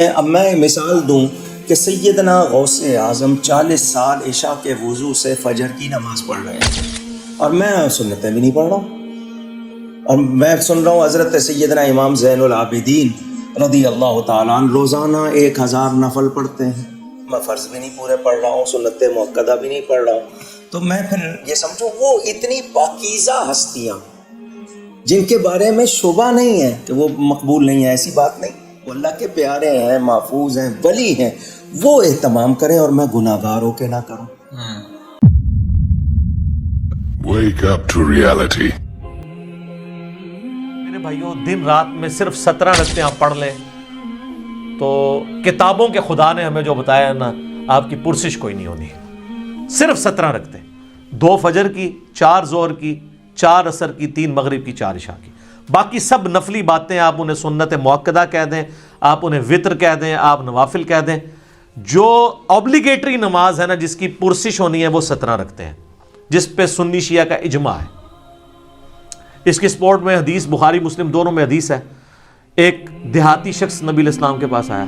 اب میں مثال دوں کہ سیدنا غوث اعظم 40 سال عشاء کے وضو سے فجر کی نماز پڑھ رہے ہیں اور میں سنتیں بھی نہیں پڑھ رہا ہوں، اور میں سن رہا ہوں حضرت سیدنا امام زین العابدین رضی اللہ تعالیٰ عنہ روزانہ 1000 نفل پڑھتے ہیں، میں فرض بھی نہیں پورے پڑھ رہا ہوں، سنت مؤکدہ بھی نہیں پڑھ رہا ہوں، تو میں پھر یہ سمجھوں وہ اتنی پاکیزہ ہستیاں جن کے بارے میں شبہ نہیں ہے کہ وہ مقبول نہیں ہے، ایسی بات نہیں، وہ اللہ کے پیارے ہیں، محفوظ ہیں، ولی ہیں، وہ اہتمام کریں اور میں گناہ گار ہو کے نہ کروں۔ Wake up to reality. میرے بھائیوں، دن رات میں صرف 17 رکعتیں آپ پڑھ لیں تو کتابوں کے خدا نے ہمیں جو بتایا ہے نا، آپ کی پرسش کوئی نہیں ہونی، صرف 17 رکعتیں، 2 فجر کی، 4 ظہر کی، 4 عصر کی، 3 مغرب کی، 4 عشاء کی، باقی سب نفلی باتیں آپ انہیں سنت مؤکدہ کہہ دیں، آپ انہیں وطر کہہ دیں، آپ نوافل کہہ دیں۔ جو اوبلیگیٹری نماز ہے نا، جس کی پرسش ہونی ہے، وہ 17 رکھتے ہیں، جس پہ سنی شیعہ کا اجماع ہے۔ اس کی سپورٹ میں حدیث بخاری مسلم دونوں میں حدیث ہے۔ ایک دیہاتی شخص نبی علیہ السلام کے پاس آیا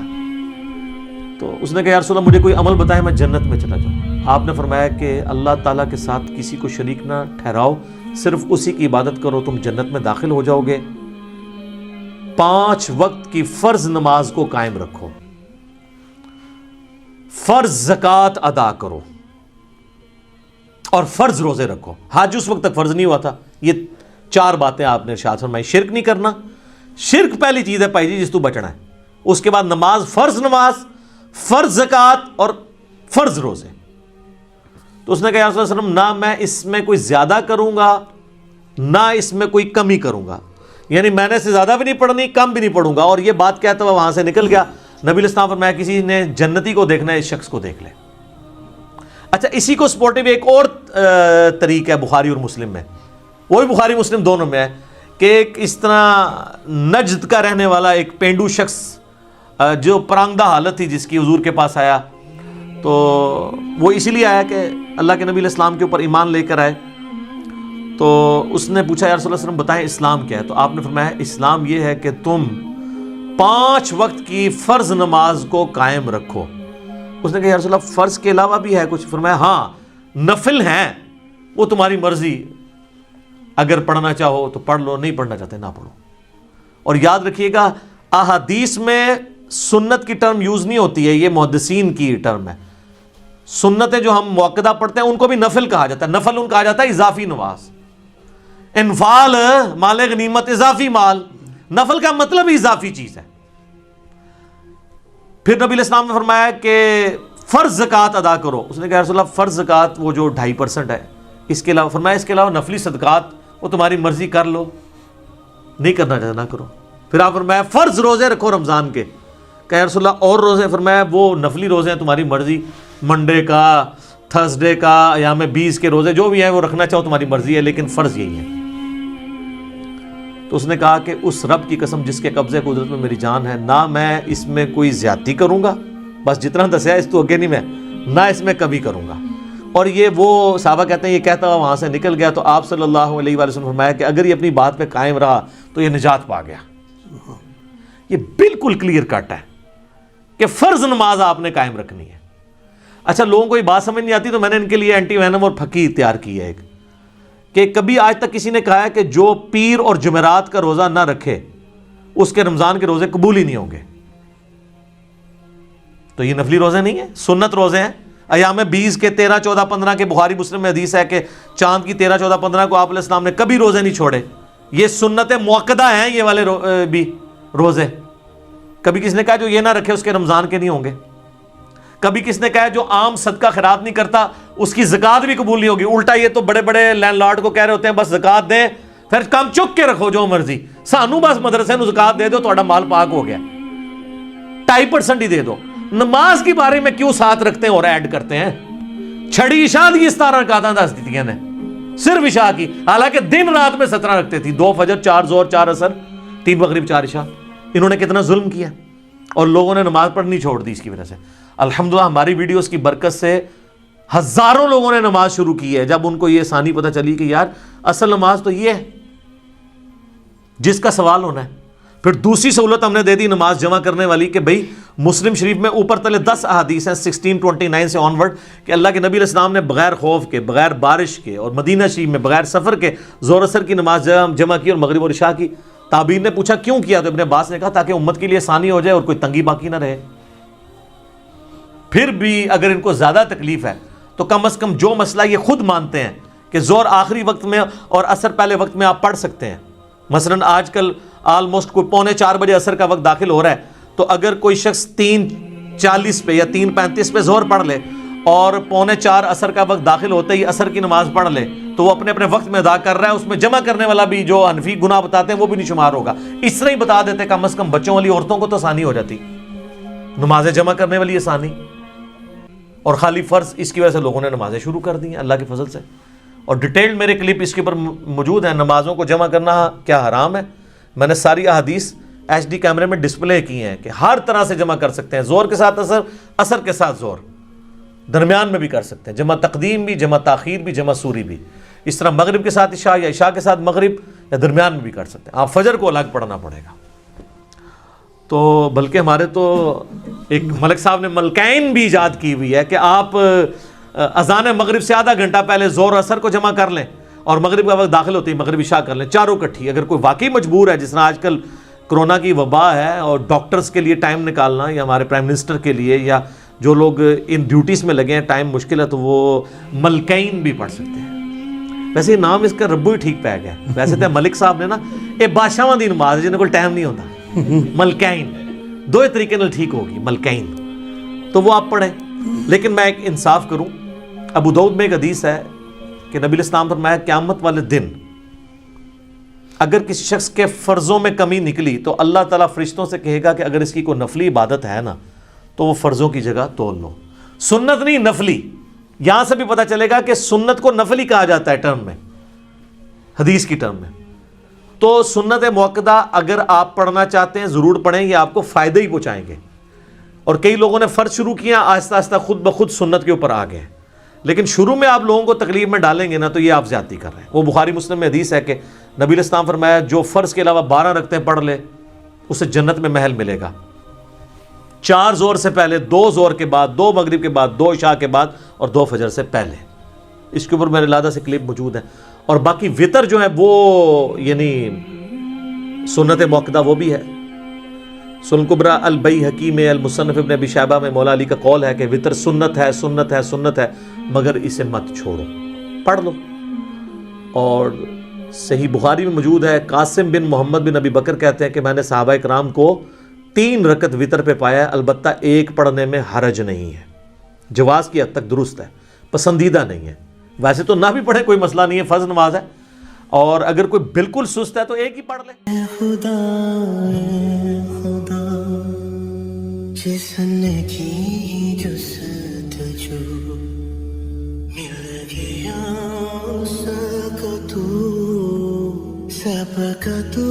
تو اس نے کہا یا رسول اللہ مجھے کوئی عمل بتائے میں جنت میں چلا جاؤں۔ آپ نے فرمایا کہ اللہ تعالیٰ کے ساتھ کسی کو شریک نہ ٹھہراؤ، صرف اسی کی عبادت کرو، تم جنت میں داخل ہو جاؤ گے۔ 5 وقت کی فرض نماز کو قائم رکھو، فرض زکوٰۃ ادا کرو اور فرض روزے رکھو۔ حج اس وقت تک فرض نہیں ہوا تھا۔ یہ 4 باتیں آپ نے ارشاد فرمائی۔ شرک نہیں کرنا، شرک پہلی چیز ہے بھائی جی جس تو بچنا ہے۔ اس کے بعد نماز، فرض زکوٰۃ اور فرض روزے۔ تو اس نے کہا یا رسول اللہ صلی اللہ علیہ وسلم نہ میں اس میں کوئی زیادہ کروں گا نہ اس میں کوئی کمی کروں گا، یعنی میں نے سے زیادہ بھی نہیں پڑھنی، کم بھی نہیں پڑھوں گا۔ اور یہ بات کہتا ہوا وہاں سے نکل گیا۔ نبی علیہ السلام فرمایا کسی نے جنتی کو دیکھنا ہے اس شخص کو دیکھ لے۔ اچھا، اسی کو سپورٹیو ایک اور طریق ہے بخاری اور مسلم میں، وہ بھی بخاری مسلم دونوں میں ہے، کہ ایک اس طرح نجد کا رہنے والا ایک پینڈو شخص جو پرانگدہ حالت تھی جس کی حضور کے پاس آیا، تو وہ اسی لیے آیا کہ اللہ کے نبی علیہ السلام کے اوپر ایمان لے کر آئے۔ تو اس نے پوچھا یا رسول اللہ صلی اللہ علیہ وسلم بتائیں اسلام کیا ہے؟ تو آپ نے فرمایا اسلام یہ ہے کہ تم 5 وقت کی فرض نماز کو قائم رکھو۔ اس نے کہا یا رسول اللہ فرض کے علاوہ بھی ہے کچھ؟ فرمایا ہاں نفل ہیں، وہ تمہاری مرضی، اگر پڑھنا چاہو تو پڑھ لو، نہیں پڑھنا چاہتے نہ پڑھو۔ اور یاد رکھیے گا احادیث میں سنت کی ٹرم یوز نہیں ہوتی ہے، یہ محدثین کی ٹرم ہے۔ سنتیں جو ہم مؤکدہ پڑھتے ہیں ان کو بھی نفل کہا جاتا ہے۔ نفل ان کہا جاتا ہے اضافی نماز، انفال مال غنیمت، اضافی مال، نفل کا مطلب اضافی چیز ہے۔ پھر نبی علیہ السلام نے فرمایا کہ فرض زکوٰۃ ادا کرو۔ اس نے کہا رسول اللہ فرض زکوٰۃ وہ جو 2.5% ہے، اس کے علاوہ فرمایا اس کے علاوہ نفلی صدقات وہ تمہاری مرضی کر لو، نہیں کرنا چاہتے نہ کرو۔ پھر آپ فرمایا فرض روزے رکھو رمضان کے۔ کہا رسول اللہ اور روزے؟ فرمایا وہ نفلی روزے ہیں تمہاری مرضی، منڈے کا، تھرسڈے کا، ایام 20 کے روزے جو بھی ہیں وہ رکھنا چاہو تمہاری مرضی ہے، لیکن فرض یہی ہے۔ تو اس نے کہا کہ اس رب کی قسم جس کے قبضے قدرت میں میری جان ہے، نہ میں اس میں کوئی زیادتی کروں گا، بس جتنا دسیا اس تو اگے نہیں، میں نہ اس میں کبھی کروں گا۔ اور یہ وہ صحابہ کہتے ہیں یہ کہتا ہوا وہاں سے نکل گیا، تو آپ صلی اللہ علیہ وآلہ وسلم فرمایا کہ اگر یہ اپنی بات پہ قائم رہا تو یہ نجات پا گیا۔ یہ بالکل کلیئر کٹ ہے کہ فرض نماز آپ نے قائم رکھنی ہے۔ اچھا، لوگوں کو یہ بات سمجھ نہیں آتی تو میں نے ان کے لیے اینٹی وینم اور پھکی تیار کی ہے ایک، کہ کبھی آج تک کسی نے کہا ہے کہ جو پیر اور جمعرات کا روزہ نہ رکھے اس کے رمضان کے روزے قبول ہی نہیں ہوں گے۔ تو یہ نفلی روزے نہیں ہیں، سنت روزے ہیں۔ ایام 20 کے 13، 14، 15 کے بخاری مسلم میں حدیث ہے کہ چاند کی 13، 14، 15 کو آپ علیہ السلام نے کبھی روزے نہیں چھوڑے۔ یہ سنت مؤکدہ ہیں یہ والے بھی روزے۔ کبھی کس نے کہا جو یہ نہ رکھے اس کے رمضان کے نہیں ہوں گے۔ کبھی کس نے کہا جو عام صدقہ خیرات نہیں کرتا اس کی زکوٰۃ بھی قبول نہیں ہوگی۔ الٹا یہ تو بڑے بڑے لینڈ لارڈ کو کہہ رہے ہوتے ہیں بس زکوٰۃ دیں، پھر کام چک کے رکھو جو مرضی، سانو بس مدرسے نو زکوٰۃ دے دو تہاڈا مال پاک ہو گیا، 2.5% ہی دے دو۔ نماز کے بارے میں کیوں ساتھ رکھتے ہیں اور ایڈ کرتے ہیں؟ چھڑی عشاء دی 17 رکعتاں دس دیتیاں نے صرف عشاء کی، حالانکہ دن رات میں 17 رکھتے تھی، 2 فجر، 4 ظہر، 4 عصر، 3 مغرب، 4 عشاء۔ انہوں نے کتنا ظلم کیا اور لوگوں نے نماز پڑھنی چھوڑ دی اس کی وجہ سے۔ الحمدللہ ہماری ویڈیوز کی برکت سے ہزاروں لوگوں نے نماز شروع کی ہے جب ان کو یہ ثانی پتہ چلی کہ یار اصل نماز تو یہ ہے جس کا سوال ہونا ہے۔ پھر دوسری سہولت ہم نے دے دی نماز جمع کرنے والی کہ بھئی مسلم شریف میں اوپر تلے 10 احادیث ہیں 1629 سے آن ورڈ کہ اللہ کے نبی علیہ السلام نے بغیر خوف کے، بغیر بارش کے اور مدینہ شریف میں بغیر سفر کے ظہر اثر کی نماز جمع کی اور مغرب اور عشاء کی. تابعین نے پوچھا کیوں کیا؟ تو ابن عباس نے کہا تاکہ امت کے لیے آسانی ہو جائے اور کوئی تنگی باقی نہ رہے. پھر بھی اگر ان کو زیادہ تکلیف ہے تو کم از کم جو مسئلہ یہ خود مانتے ہیں کہ ظہر آخری وقت میں اور عصر پہلے وقت میں آپ پڑھ سکتے ہیں. مثلا آج کل آلموسٹ کوئی 3:45 بجے عصر کا وقت داخل ہو رہا ہے، تو اگر کوئی شخص 3:40 پہ یا 3:35 پہ ظہر پڑھ لے اور 3:45 عصر کا وقت داخل ہوتے ہی عصر کی نماز پڑھ لے تو وہ اپنے اپنے وقت میں ادا کر رہا ہے. اس میں جمع کرنے والا بھی جو حنفی گناہ بتاتے ہیں وہ بھی نہیں شمار ہوگا. اس طرح ہی بتا دیتے کم از کم بچوں والی عورتوں کو تو آسانی ہو جاتی، نمازیں جمع کرنے والی آسانی. اور خالی فرض اس کی وجہ سے لوگوں نے نمازیں شروع کر دی ہیں اللہ کے فضل سے. اور ڈیٹیلڈ میرے کلپ اس کے اوپر موجود ہیں. نمازوں کو جمع کرنا کیا حرام ہے؟ میں نے ساری احادیث ایچ ڈی کیمرے میں ڈسپلے کی ہیں کہ ہر طرح سے جمع کر سکتے ہیں. ظہر کے ساتھ عصر، عصر کے ساتھ ظہر، درمیان میں بھی کر سکتے ہیں، جمع تقدیم بھی، جمع تاخیر بھی، جمع سوری بھی. اس طرح مغرب کے ساتھ عشاء یا عشاء کے ساتھ مغرب یا درمیان میں بھی کر سکتے ہیں. آپ فجر کو الگ پڑھنا پڑے گا. تو بلکہ ہمارے تو ایک ملک صاحب نے ملکین بھی ایجاد کی ہوئی ہے کہ آپ اذان مغرب سے آدھا گھنٹہ پہلے ظہر عصر کو جمع کر لیں اور مغرب کا وقت داخل ہوتے ہی مغرب عشاء کر لیں، چاروں کٹھی. اگر کوئی واقعی مجبور ہے، جس طرح آج کل کرونا کی وبا ہے اور ڈاکٹرز کے لیے ٹائم نکالنا یا ہمارے پرائم منسٹر کے لیے یا جو لوگ ان ڈیوٹیز میں لگے ہیں ٹائم مشکل ہے، تو وہ ملکین بھی پڑھ سکتے ہیں. ویسے نام اس کا ربو ہی ٹھیک پہ گیا. ویسے تو ملک صاحب نے نا یہ بادشاہاں دی نماز ہے جنہیں کوئی ٹائم نہیں ہوتا. ملکین دو طریقے نال ٹھیک ہوگی، ملکین تو وہ آپ پڑھیں. لیکن میں ایک انصاف کروں، ابو داؤد میں ایک حدیث ہے کہ نبی علیہ السلام فرمایا قیامت والے دن اگر کسی شخص کے فرضوں میں کمی نکلی تو اللہ تعالیٰ فرشتوں سے کہے گا کہ اگر اس کی کوئی نفلی عبادت ہے نا تو وہ فرضوں کی جگہ تول لو. سنت نہیں، نفلی. یہاں سے بھی پتہ چلے گا کہ سنت کو نفلی کہا جاتا ہے ٹرم میں، حدیث کی ٹرم میں. تو سنت مؤکدہ اگر آپ پڑھنا چاہتے ہیں ضرور پڑھیں، یہ آپ کو فائدہ ہی پہنچائیں گے. اور کئی لوگوں نے فرض شروع کیا، آہستہ آہستہ خود بخود سنت کے اوپر آ گئے. لیکن شروع میں آپ لوگوں کو تکلیف میں ڈالیں گے نا تو یہ آپ زیادتی کر رہے ہیں. وہ بخاری مسلم میں حدیث ہے کہ نبی علیہ السلام فرمایا جو فرض کے علاوہ 12 رکعتیں پڑھ لے اسے جنت میں محل ملے گا. 4 ظہر سے پہلے، 2 ظہر کے بعد، 2 مغرب کے بعد، 2 عشاء کے بعد اور 2 فجر سے پہلے. اس کے اوپر میرے علیحدہ سے کلپ موجود ہیں. اور باقی وطر جو ہے وہ یعنی سنت مؤکدہ وہ بھی ہے. سنن کبریٰ البیہقی میں، المصنف ابن ابی شیبہ میں مولا علی کا قول ہے کہ وطر سنت ہے، سنت ہے، سنت ہے، مگر اسے مت چھوڑو، پڑھ لو. اور صحیح بخاری میں موجود ہے، قاسم بن محمد بن ابی بکر کہتے ہیں کہ میں نے صحابہ کرام کو 3 رکعت وطر پہ پایا ہے، البتہ ایک پڑھنے میں حرج نہیں ہے. جواز کی حد تک درست ہے، پسندیدہ نہیں ہے. ویسے تو نہ بھی پڑھے کوئی مسئلہ نہیں ہے، فرض نماز ہے. اور اگر کوئی بالکل سست ہے تو ایک ہی پڑھ لے. اے خدا جس نے کی جستجو مل گیا اس کا تو سب کا تو